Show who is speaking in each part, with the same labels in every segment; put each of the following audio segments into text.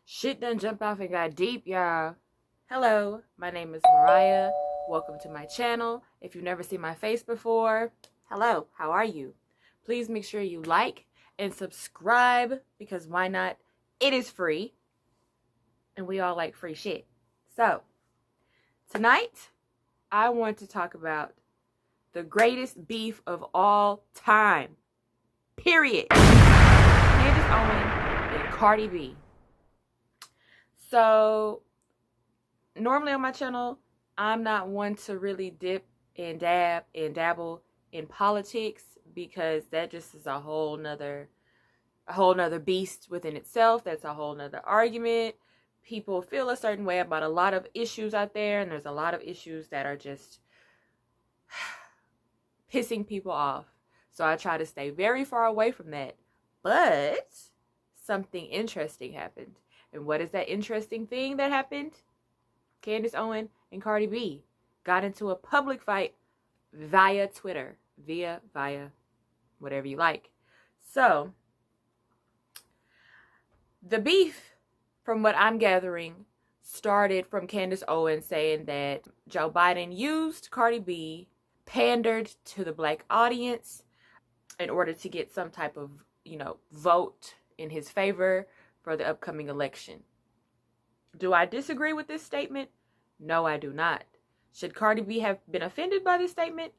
Speaker 1: Shit done jumped off and got deep, y'all. Hello, my name is Mariah. Welcome to my channel. If you've never seen my face before, hello, how are you? Please make sure you like and subscribe because why not? It is free and we all like free shit. So, tonight I want to talk about the greatest beef of all time. Period. Candace Owens and Cardi B. So, normally on my channel, I'm not one to really dip and dab and dabble in politics because that just is a whole nother beast within itself. That's a whole nother argument. People feel a certain way about a lot of issues out there, and there's a lot of issues that are just pissing people off. So I try to stay very far away from that. But something interesting happened. And what is that interesting thing that happened? Candace Owens and Cardi B got into a public fight via Twitter. Via, whatever you like. So, the beef, from what I'm gathering, started from Candace Owens saying that Joe Biden used Cardi B, pandered to the black audience in order to get some type of, vote in his favor for the upcoming election. Do I disagree with this statement? No, I do not. Should Cardi B have been offended by this statement?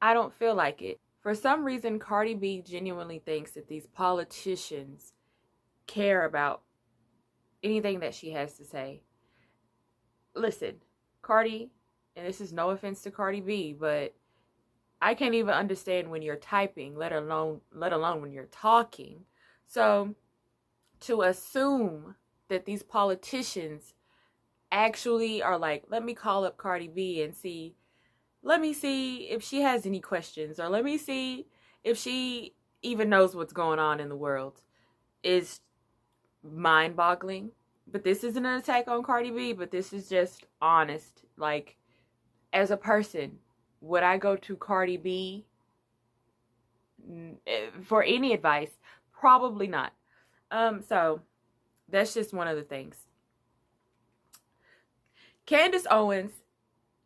Speaker 1: I don't feel like it. For some reason, Cardi B genuinely thinks that these politicians care about anything that she has to say. Listen, Cardi, and this is no offense to Cardi B, but I can't even understand when you're typing, let alone when you're talking. So, to assume that these politicians actually are like, let me call up Cardi B and let me see if she has any questions, or let me see if she even knows what's going on in the world, is mind-boggling. But this isn't an attack on Cardi B, but this is just honest. Like, as a person, would I go to Cardi B for any advice? Probably not. So that's just one of the things. Candace Owens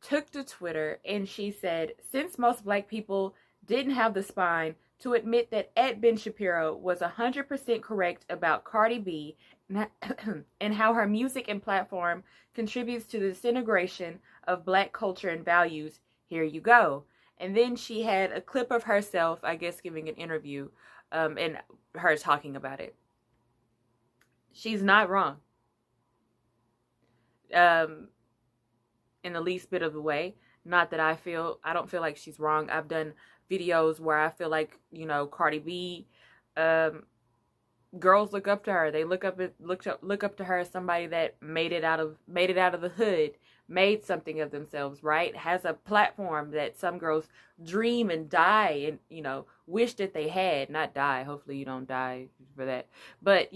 Speaker 1: took to Twitter and she said, since most black people didn't have the spine to admit that Ed Ben Shapiro was 100% correct about Cardi B and how her music and platform contributes to the disintegration of black culture and values, here you go. And then she had a clip of herself, I guess, giving an interview and her talking about it. She's not wrong. In the least bit of the way. Not that I don't feel like she's wrong. I've done videos where I feel like, Cardi B, girls look up to her. They look up to her as somebody that made it out of the hood, made something of themselves, right? Has a platform that some girls dream and die and, wish that they had. Not die. Hopefully you don't die for that. But,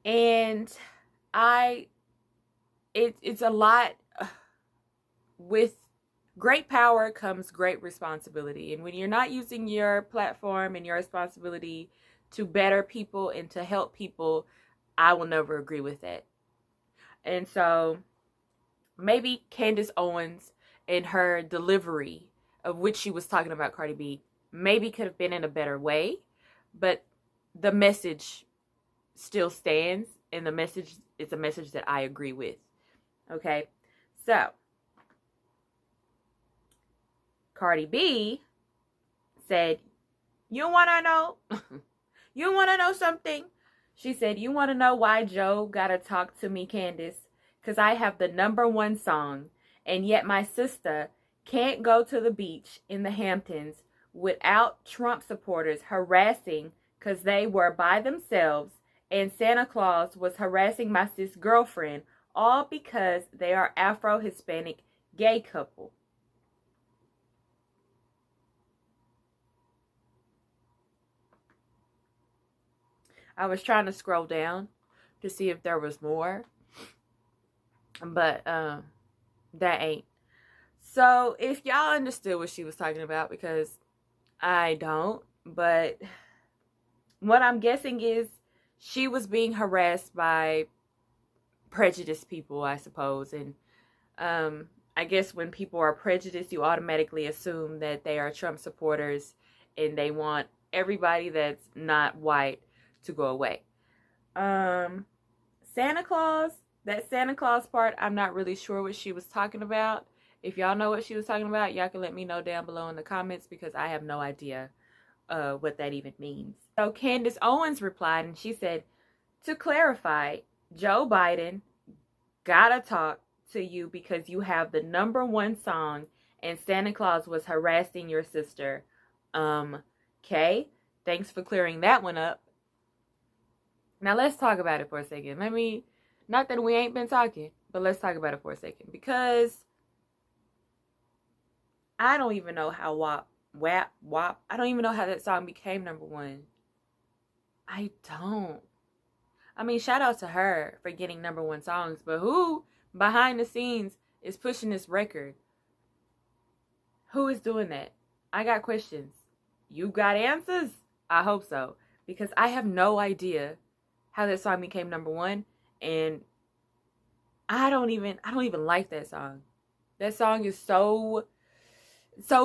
Speaker 1: and it's a lot. With great power comes great responsibility. And when you're not using your platform and your responsibility to better people and to help people, I will never agree with that. And so maybe Candace Owens and her delivery of which she was talking about Cardi B maybe could have been in a better way, but the message still stands, and the message is a message that I agree with. Okay, so Cardi B said, you want to know? You want to know something? She said, you want to know why Joe got to talk to me, Candace? Because I have the #1 song, and yet my sister can't go to the beach in the Hamptons without Trump supporters harassing because they were by themselves, and Santa Claus was harassing my sis girlfriend, all because they are Afro-Hispanic gay couple. I was trying to scroll down to see if there was more, but that ain't. So if y'all understood what she was talking about, because I don't, but what I'm guessing is she was being harassed by prejudiced people, I suppose. And I guess when people are prejudiced, you automatically assume that they are Trump supporters and they want everybody that's not white to go away. Santa Claus, that Santa Claus part, I'm not really sure what she was talking about. If y'all know what she was talking about, y'all can let me know down below in the comments, because I have no idea what that even means. So Candace Owens replied, and she said, to clarify, Joe Biden gotta talk to you because you have the #1 song and Santa Claus was harassing your sister. Okay. Thanks for clearing that one up. Now let's talk about it for a second. Not that we ain't been talking, but let's talk about it for a second, because I don't even know how WAP, I don't even know how that song became #1. I don't. I mean, shout out to her for getting #1 songs, but who behind the scenes is pushing this record? Who is doing that? I got questions. You got answers? I hope so, because I have no idea how that song became #1, and I don't even like that song. That song is so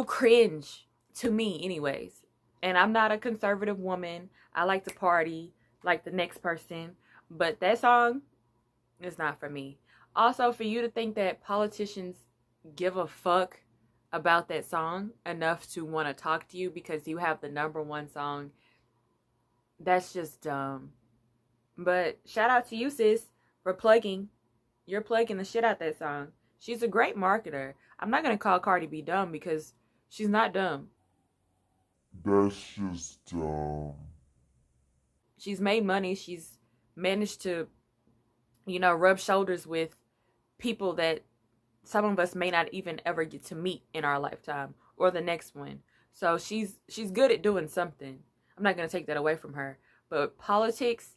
Speaker 1: cringe to me anyways. And I'm not a conservative woman. I like to party like the next person, but that song is not for me. Also, for you to think that politicians give a fuck about that song enough to want to talk to you because you have the #1 song, that's just dumb. But shout out to you, sis, for plugging. You're plugging the shit out that song. She's a great marketer. I'm not going to call Cardi B dumb, because she's not dumb.
Speaker 2: That's just dumb.
Speaker 1: She's made money. She's managed to, rub shoulders with people that some of us may not even ever get to meet in our lifetime or the next one. So she's good at doing something. I'm not going to take that away from her. But politics,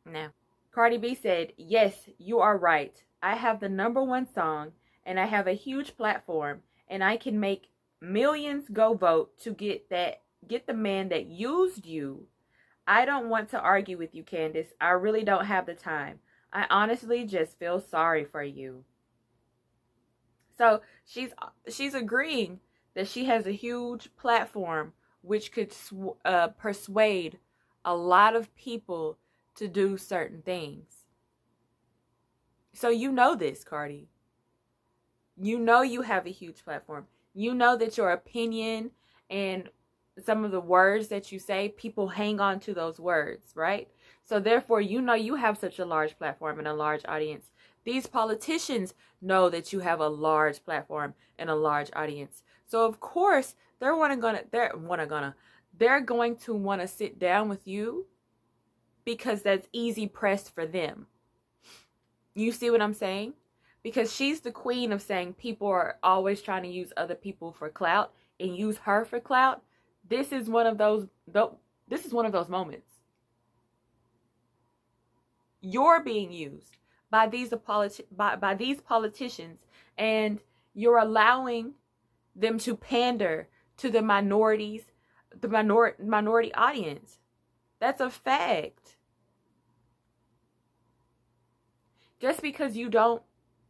Speaker 1: no. Cardi B said, yes, you are right. I have the #1 song and I have a huge platform and I can make millions go vote to get the man that used you. I don't want to argue with you, Candace. I really don't have the time. I honestly just feel sorry for you. So she's agreeing that she has a huge platform which could persuade a lot of people to do certain things. So you know this, Cardi. You know you have a huge platform. You know that your opinion and some of the words that you say, people hang on to those words, right? So therefore, you know you have such a large platform and a large audience. These politicians know that you have a large platform and a large audience. So of course, they're going to want to sit down with you, because that's easy pressed for them. You see what I'm saying? Because she's the queen of saying people are always trying to use other people for clout and use her for clout. This is one of those moments. You're being used by these politicians, and you're allowing them to pander to the minority audience. That's a fact. Just because you don't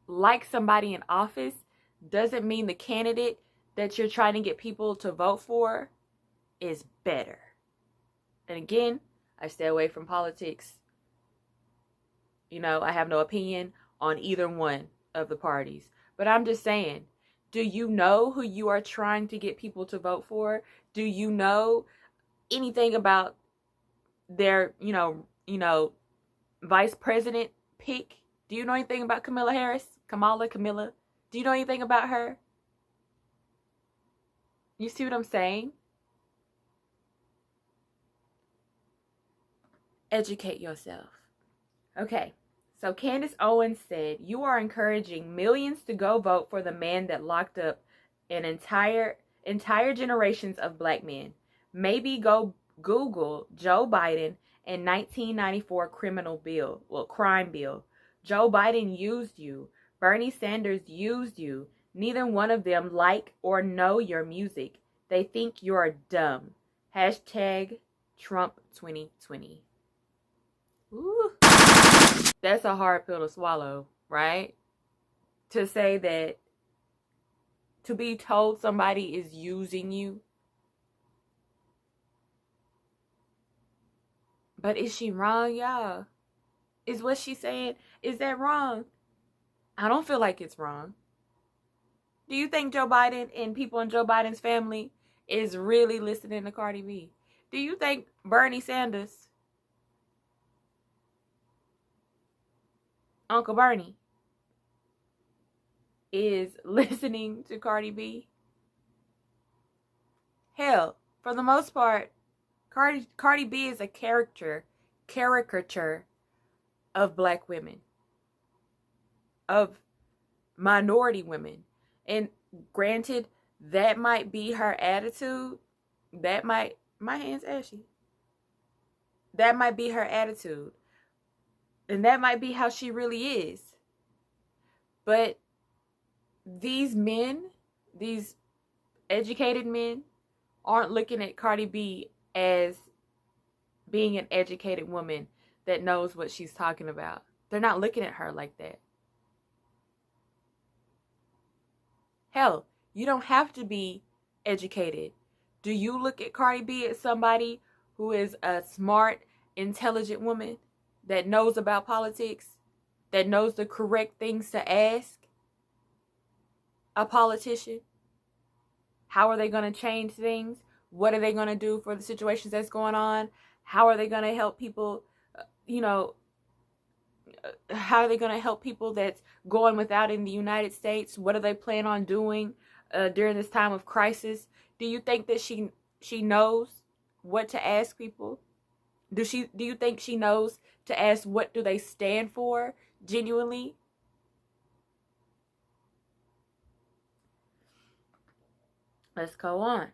Speaker 1: like somebody in office doesn't mean the candidate that you're trying to get people to vote for is better. And again, I stay away from politics. I have no opinion on either one of the parties. But I'm just saying, do you know who you are trying to get people to vote for? Do you know anything about their, vice president pick? Do you know anything about Kamala Harris? Camilla? Do you know anything about her? You see what I'm saying? Educate yourself. Okay, so Candace Owens said, you are encouraging millions to go vote for the man that locked up an entire generations of black men. Maybe go Google Joe Biden and 1994 crime bill. Joe Biden used you. Bernie Sanders used you. Neither one of them like or know your music. They think you're dumb. Hashtag Trump 2020. Ooh. That's a hard pill to swallow, right? To say that, to be told somebody is using you. But is she wrong, y'all? Is what she's saying, is that wrong? I don't feel like it's wrong. Do you think Joe Biden and people in Joe Biden's family is really listening to Cardi B? Do you think Bernie Sanders, Uncle Bernie, is listening to Cardi B? Hell, for the most part, Cardi B is a caricature of black women, of minority women. And granted, that might be her attitude. My hand's ashy. That might be her attitude. And that might be how she really is. But these men, these educated men, aren't looking at Cardi B as being an educated woman that knows what she's talking about. They're not looking at her like that. Hell, you don't have to be educated. Do you look at Cardi B as somebody who is a smart, intelligent woman that knows about politics, that knows the correct things to ask a politician? How are they going to change things? What are they going to do for the situations that's going on? How are they going to help people, how are they going to help people that's going without in the United States? What do they plan on doing during this time of crisis? Do you think that she knows what to ask people? Do you think she knows to ask what do they stand for genuinely? Let's go on.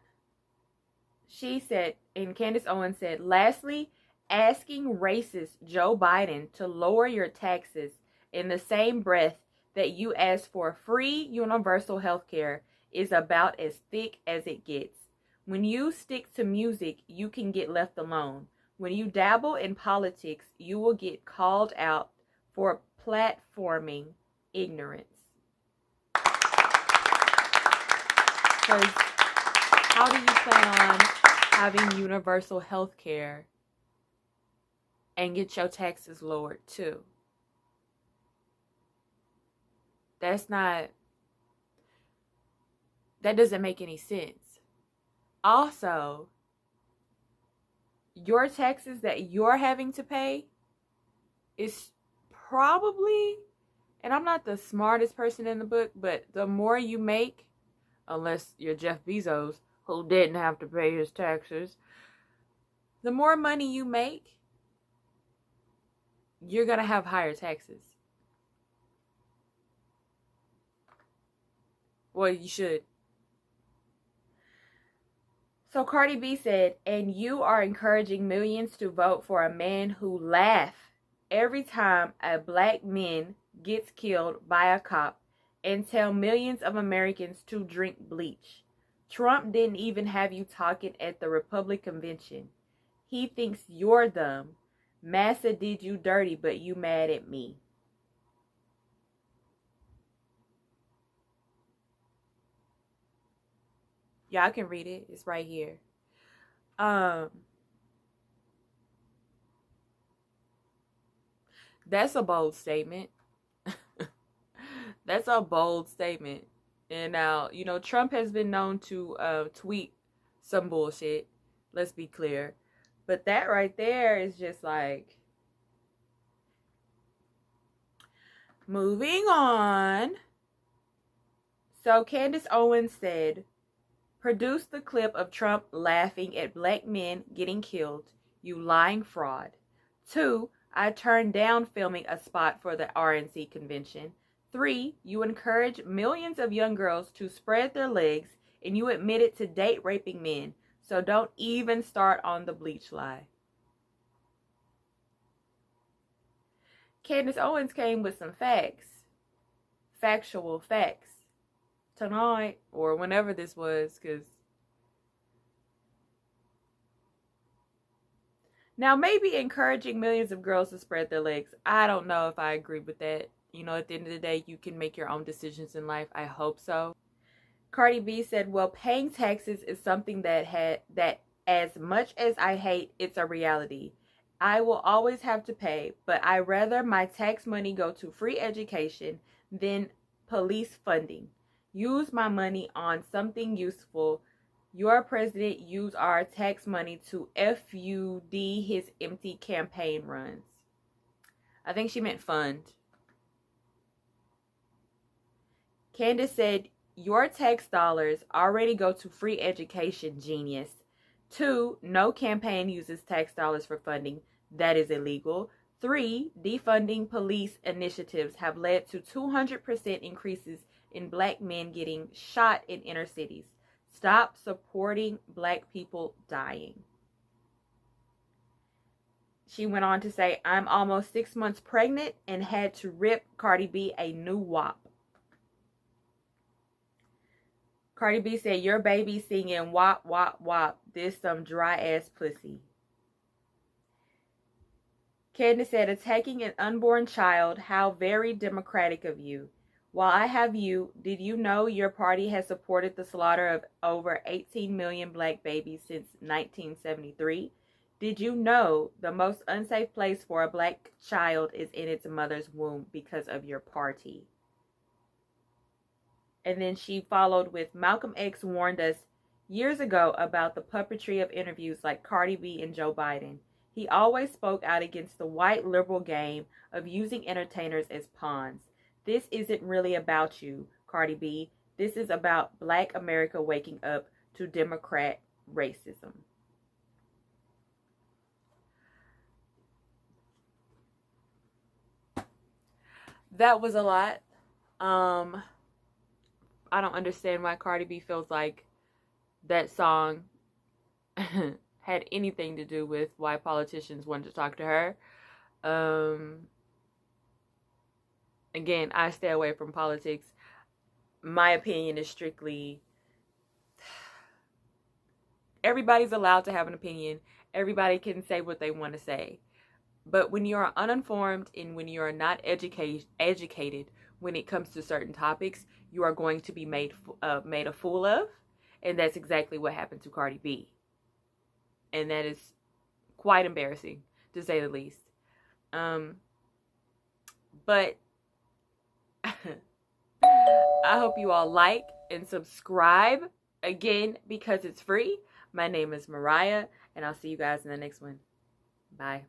Speaker 1: She said, and Candace Owens said, lastly, asking racist Joe Biden to lower your taxes in the same breath that you ask for free universal health care is about as thick as it gets. When you stick to music, you can get left alone. When you dabble in politics, you will get called out for platforming ignorance. Because how do you plan on having universal health care and get your taxes lowered too? That doesn't make any sense. Also, your taxes that you're having to pay is probably, and I'm not the smartest person in the book, but the more you make, unless you're Jeff Bezos, who didn't have to pay his taxes, the more money you make, you're going to have higher taxes. Well, you should. So Cardi B said, and you are encouraging millions to vote for a man who laugh every time a black man gets killed by a cop and tell millions of Americans to drink bleach. Trump didn't even have you talking at the Republican convention. He thinks you're dumb. Massa did you dirty, but you mad at me. Y'all can read it. It's right here. That's a bold statement. That's a bold statement. And now, Trump has been known to tweet some bullshit. Let's be clear. But that right there is just like... Moving on. So Candace Owens said, produce the clip of Trump laughing at black men getting killed, you lying fraud. 2, I turned down filming a spot for the RNC convention. 3, you encourage millions of young girls to spread their legs, and you admitted to date raping men. So don't even start on the bleach lie. Candace Owens came with some facts. Factual facts. Tonight, or whenever this was, because Now, maybe encouraging millions of girls to spread their legs. I don't know if I agree with that. You know, at the end of the day, you can make your own decisions in life. I hope so. Cardi B said, well, paying taxes is something that as much as I hate, it's a reality. I will always have to pay, but I rather my tax money go to free education than police funding. Use my money on something useful. Your president used our tax money to FUD his empty campaign runs. I think she meant fund. Candace said, your tax dollars already go to free education, genius. 2, no campaign uses tax dollars for funding. That is illegal. 3, defunding police initiatives have led to 200% increases in black men getting shot in inner cities. Stop supporting black people dying. She went on to say, I'm almost 6 months pregnant and had to rip Cardi B a new WAP. Cardi B said, your baby singing wop, wop, wop. This some dry ass pussy. Candace said, attacking an unborn child, how very democratic of you. While I have you, did you know your party has supported the slaughter of over 18 million black babies since 1973? Did you know the most unsafe place for a black child is in its mother's womb because of your party? And then she followed with, Malcolm X warned us years ago about the puppetry of interviews like Cardi B and Joe Biden. He always spoke out against the white liberal game of using entertainers as pawns. This isn't really about you, Cardi B. This is about black America waking up to Democrat racism. That was a lot. I don't understand why Cardi B feels like that song had anything to do with why politicians wanted to talk to her. Again, I stay away from politics. My opinion is strictly, everybody's allowed to have an opinion. Everybody can say what they want to say. But when you are uninformed and when you are not educated when it comes to certain topics, you are going to be made a fool of. And that's exactly what happened to Cardi B. And that is quite embarrassing, to say the least. But I hope you all like and subscribe, again, because it's free. My name is Mariah, and I'll see you guys in the next one. Bye.